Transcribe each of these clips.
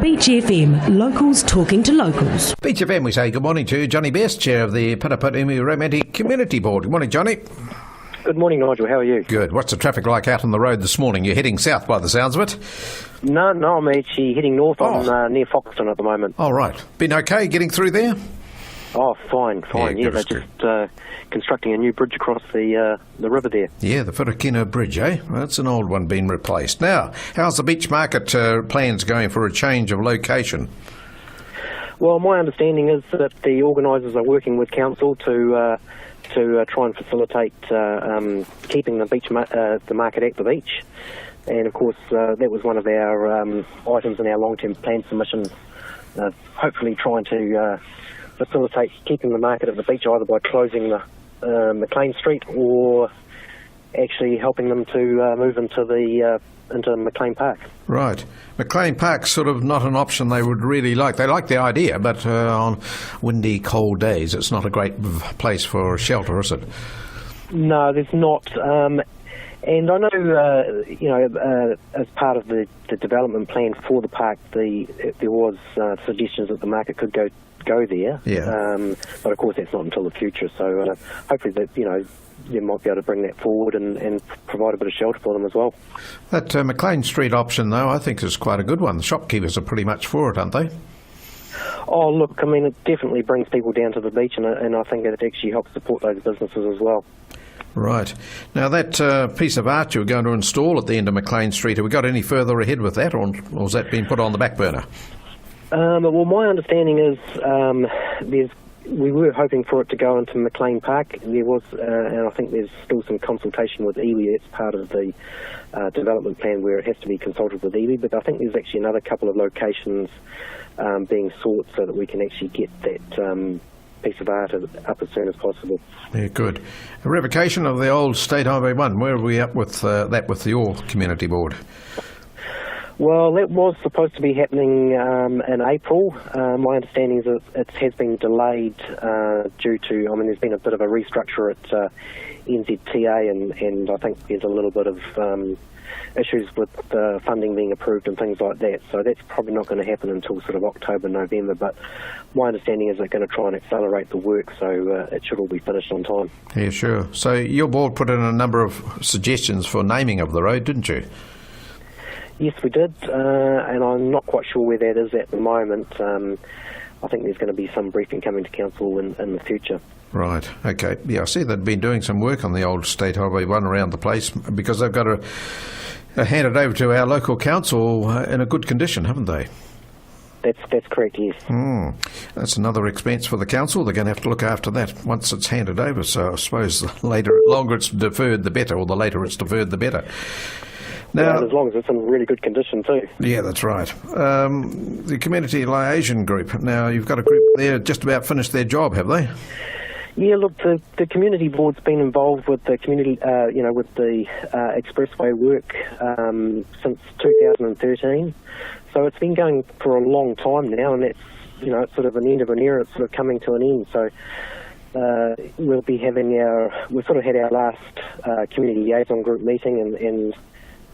Beach FM, locals talking to locals. Beach FM, we say good morning to Johnny Best, Chair of the Paraparaumu Raumati Community Board. Good morning, Johnny. Good morning, Nigel. How are you? Good. What's the traffic like out on the road this morning? You're heading south by the sounds of it. No, I'm actually heading north. I'm near Foxton at the moment. Oh, right. Been okay getting through there? Oh, fine. Yeah, they're just constructing a new bridge across the river there. Yeah, the Whirakina Bridge, eh? Well, that's an old one being replaced. Now, how's the beach market plans going for a change of location? Well, my understanding is that the organisers are working with council to try and facilitate keeping the market at the beach. And, of course, that was one of our items in our long-term plan submission, hopefully trying to facilitate keeping the market at the beach either by closing the MacLean Street or actually helping them to move into MacLean Pack. Right. MacLean Park's sort of not an option they would really like. They like the idea, but on windy, cold days, it's not a great place for shelter, is it? No, there's not. And I know, as part of the development plan for the park, there was suggestions that the market could go there. Yeah. But of course, that's not until the future. So hopefully, they might be able to bring that forward and provide a bit of shelter for them as well. That MacLean Street option, though, I think is quite a good one. The shopkeepers are pretty much for it, aren't they? Oh, look, I mean, it definitely brings people down to the beach, and I think it actually helps support those businesses as well. Right. Now, that piece of art you were going to install at the end of MacLean Street, have we got any further ahead with that, or has that been put on the back burner? Well, my understanding is we were hoping for it to go into MacLean Park. There was, and I think there's still some consultation with Elia. It's part of the development plan where it has to be consulted with Elia. But I think there's actually another couple of locations being sought so that we can actually get that piece of art up as soon as possible. Yeah, good. A revocation of the old State Highway 1. Where are we up with that with your community board? Well, that was supposed to be happening in April. My understanding is that it has been delayed due to, there's been a bit of a restructure at NZTA and I think there's a little bit of issues with funding being approved and things like that. So that's probably not going to happen until sort of October, November. But my understanding is they're going to try and accelerate the work so it should all be finished on time. Yeah, sure. So your board put in a number of suggestions for naming of the road, didn't you? Yes, we did, and I'm not quite sure where that is at the moment. I think there's going to be some briefing coming to council in the future. Right, okay. Yeah, I see they've been doing some work on the old State Highway 1 around the place because they've got to hand it over to our local council in a good condition, haven't they? That's correct, yes. That's another expense for the council. They're going to have to look after that once it's handed over. So I suppose the longer it's deferred, the better, or the later it's deferred, the better. Now, as long as it's in really good condition too. Yeah, that's right. The Community Liaison group. Now, you've got a group there just about finished their job, have they? Yeah, look, the community board's been involved with the community, with the expressway work since 2013. So it's been going for a long time now, and that's, it's sort of an end of an era. It's sort of coming to an end. So we've sort of had our last community liaison group meeting and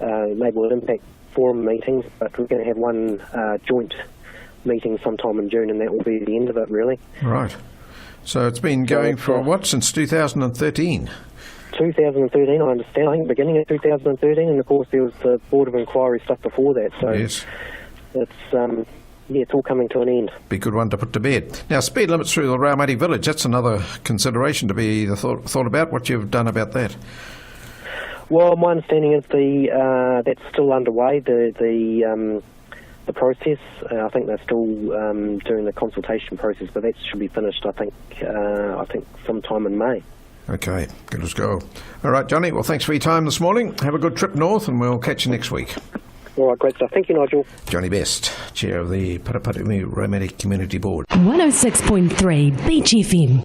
Neighbourhood Impact Forum meetings, but we're going to have one joint meeting sometime in June, and that will be the end of it, really. Right. So it's been going for what, since 2013? 2013, I understand. I think beginning of 2013, and of course there was the Board of Inquiry stuff before that. So yes. It's all coming to an end. Be a good one to put to bed. Now, speed limits through the Raumati village, that's another consideration to be thought about. What you've done about that? Well, my understanding is that's still underway, the process. I think they're still doing the consultation process, but that should be finished, I think sometime in May. Okay, good as go. All right, Johnny, well, thanks for your time this morning. Have a good trip north, and we'll catch you next week. All right, great stuff. Thank you, Nigel. Johnny Best, Chair of the Paraparaumu Raumati Community Board. 106.3 Beach FM.